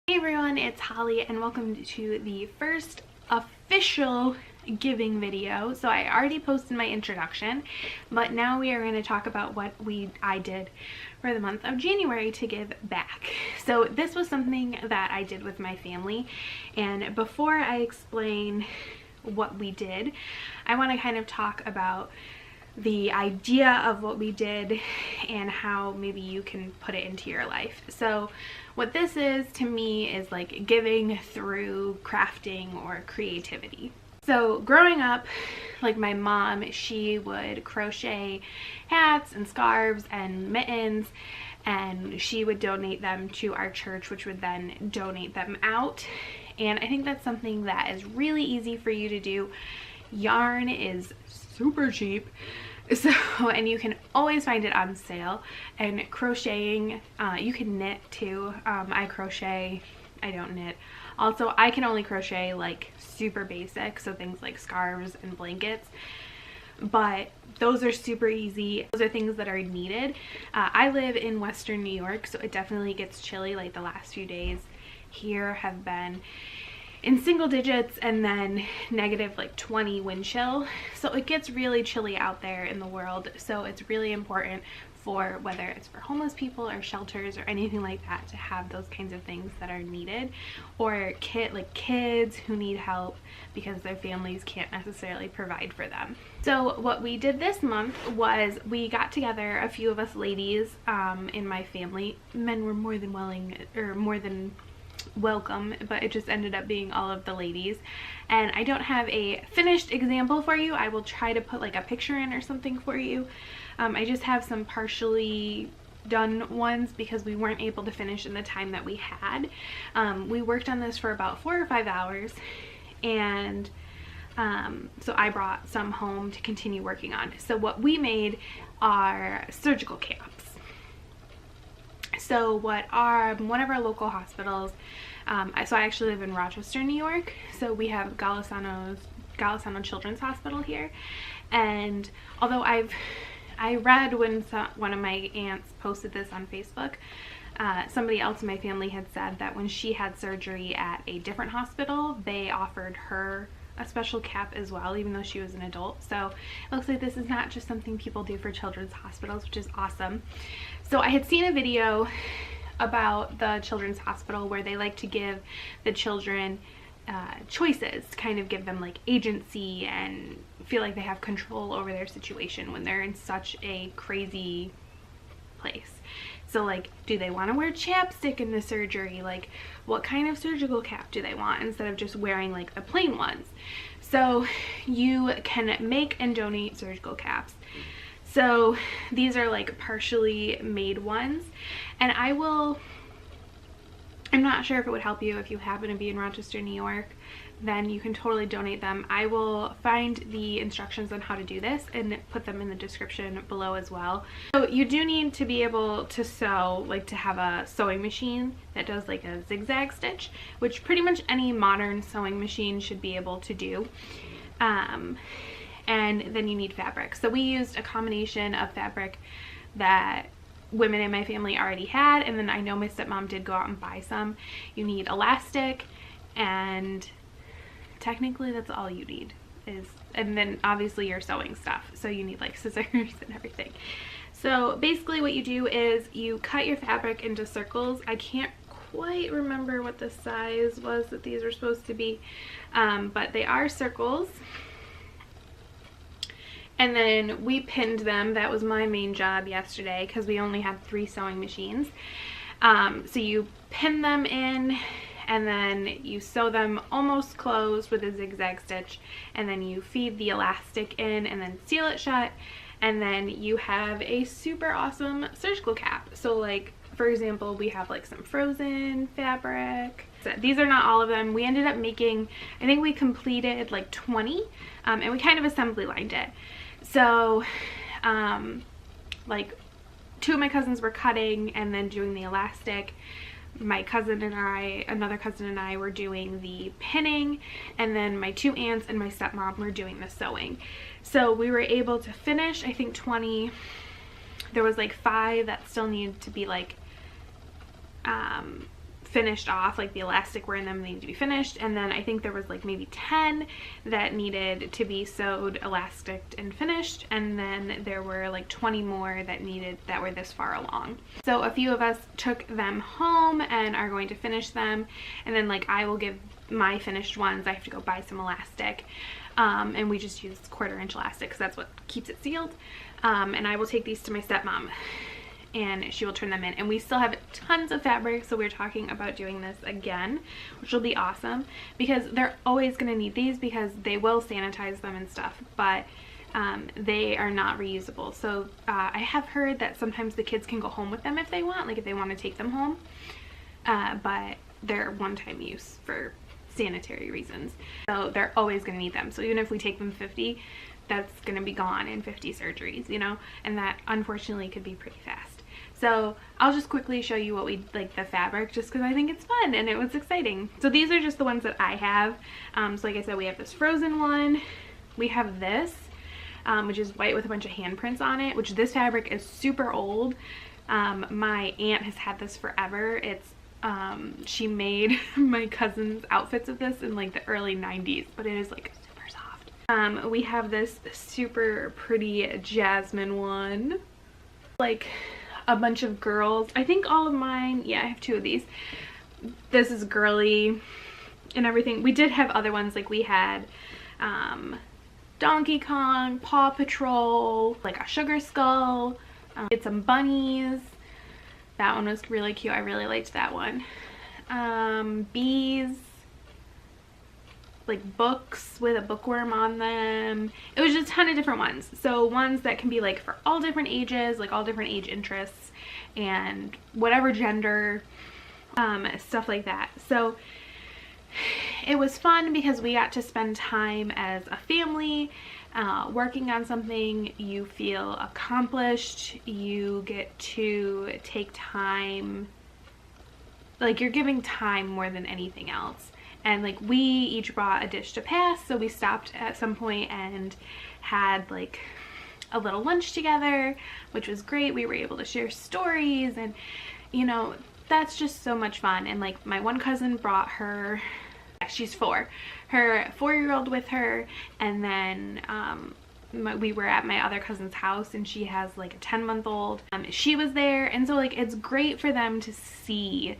Hey everyone, it's Holly and welcome to the first official giving video. So I already posted my introduction, but now we are going to talk about what I did for the month of January to give back. So this was something that I did with my family, and before I explain what we did, I want to kind of talk about the idea of what we did and how maybe you can put it into your life. So what this is to me is like giving through crafting or creativity. So growing up, like my mom, she would crochet hats and scarves and mittens, and she would donate them to our church, which would then donate them out. And I think that's something that is really easy for you to do. Yarn is super cheap, so, and you can always find it on sale. And crocheting, you can knit too. I crochet, I don't knit. Also, I can only crochet like super basic, so things like scarves and blankets, but those are super easy. Those are things that are needed. I live in Western New York, so it definitely gets chilly. Like the last few days here have been in single digits and then negative like 20 wind chill, so it gets really chilly out there in the world. So it's really important for whether it's for homeless people or shelters or anything like that to have those kinds of things that are needed, or kids who need help because their families can't necessarily provide for them. So what we did this month was we got together, a few of us ladies in my family. Men were more than welcome, but it just ended up being all of the ladies. And I don't have a finished example for you. I will try to put like a picture in or something for you. I just have some partially done ones because we weren't able to finish in the time that we had. We worked on this for about 4 or 5 hours, and so I brought some home to continue working on. So what we made are surgical caps. So one of our local hospitals, so I actually live in Rochester, New York, so we have Golisano Children's Hospital here. And although I read when one of my aunts posted this on Facebook, somebody else in my family had said that when she had surgery at a different hospital, they offered her a special cap as well, even though she was an adult. So it looks like this is not just something people do for children's hospitals, which is awesome. So I had seen a video about the children's hospital where they like to give the children choices, kind of give them like agency and feel like they have control over their situation when they're in such a crazy place. So like, do they want to wear chapstick in the surgery? Like, what kind of surgical cap do they want instead of just wearing like the plain ones? So you can make and donate surgical caps. So these are like partially made ones, and I'm not sure if it would help you if you happen to be in Rochester, New York, then you can totally donate them. I will find the instructions on how to do this and put them in the description below as well. So you do need to be able to sew, like to have a sewing machine that does like a zigzag stitch, which pretty much any modern sewing machine should be able to do. And then you need fabric. So we used a combination of fabric that women in my family already had, and then I know my stepmom did go out and buy some. You need elastic, and technically that's all you need, and then obviously your sewing stuff. So you need like scissors and everything. So basically what you do is you cut your fabric into circles. I can't quite remember what the size was that these were supposed to be, but they are circles. And then we pinned them. That was my main job yesterday because we only had 3 sewing machines. So you pin them in, and then you sew them almost closed with a zigzag stitch, and then you feed the elastic in and then seal it shut, and then you have a super awesome surgical cap. So like, for example, we have like some frozen fabric. So these are not all of them. We ended up making, I think we completed like 20, and we kind of assembly lined it. So like 2 of my cousins were cutting and then doing the elastic. My cousin and I, another cousin and I, were doing the pinning, and then my 2 aunts and my stepmom were doing the sewing. So we were able to finish, I think 20. There was like 5 that still needed to be like finished off, like the elastic were in them, they need to be finished, and then I think there was like maybe 10 that needed to be sewed, elasticed, and finished, and then there were like 20 more that were this far along. So a few of us took them home and are going to finish them, and then like I will give my finished ones, I have to go buy some elastic, and we just use 1/4 inch elastic because that's what keeps it sealed, and I will take these to my stepmom and she will turn them in. And we still have tons of fabric, so we're talking about doing this again, which will be awesome because they're always going to need these because they will sanitize them and stuff, but they are not reusable. So I have heard that sometimes the kids can go home with them if they want, like if they want to take them home, but they're one-time use for sanitary reasons, so they're always going to need them. So even if we take them 50, that's going to be gone in 50 surgeries, you know, and that unfortunately could be pretty fast. So I'll just quickly show you what we like, the fabric, just because I think it's fun and it was exciting. So these are just the ones that I have. So like I said, we have this frozen one, we have this, which is white with a bunch of handprints on it, which this fabric is super old. My aunt has had this forever. It's she made my cousin's outfits of this in like the early 90s, but it is like super soft. We have this super pretty jasmine one, like a bunch of girls. I think all of mine, yeah, I have 2 of these. This is girly and everything. We did have other ones, like we had Donkey Kong, Paw Patrol, like a sugar skull, did some bunnies. That one was really cute. I really liked that one. Bees, like books with a bookworm on them. It was just a ton of different ones. So ones that can be like for all different ages, like all different age interests and whatever gender, stuff like that. So it was fun because we got to spend time as a family working on something. You feel accomplished, you get to take time, like you're giving time more than anything else. And like we each brought a dish to pass, so we stopped at some point and had like a little lunch together, which was great. We were able to share stories, and you know, that's just so much fun. And like my one cousin brought her, she's 4, her 4-year-old with her, and then we were at my other cousin's house and she has like a 10-month-old. She was there, and so like it's great for them to see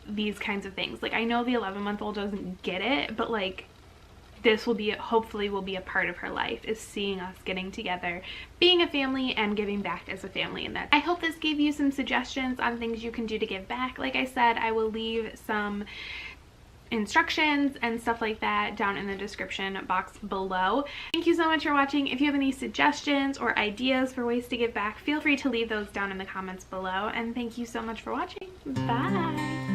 these kinds of things. Like I know the 11-month-old doesn't get it, but like this will be, hopefully will be a part of her life, is seeing us getting together, being a family, and giving back as a family. And that, I hope this gave you some suggestions on things you can do to give back. Like I said, I will leave some instructions and stuff like that down in the description box below. Thank you so much for watching. If you have any suggestions or ideas for ways to give back, feel free to leave those down in the comments below. And thank you so much for watching. Bye!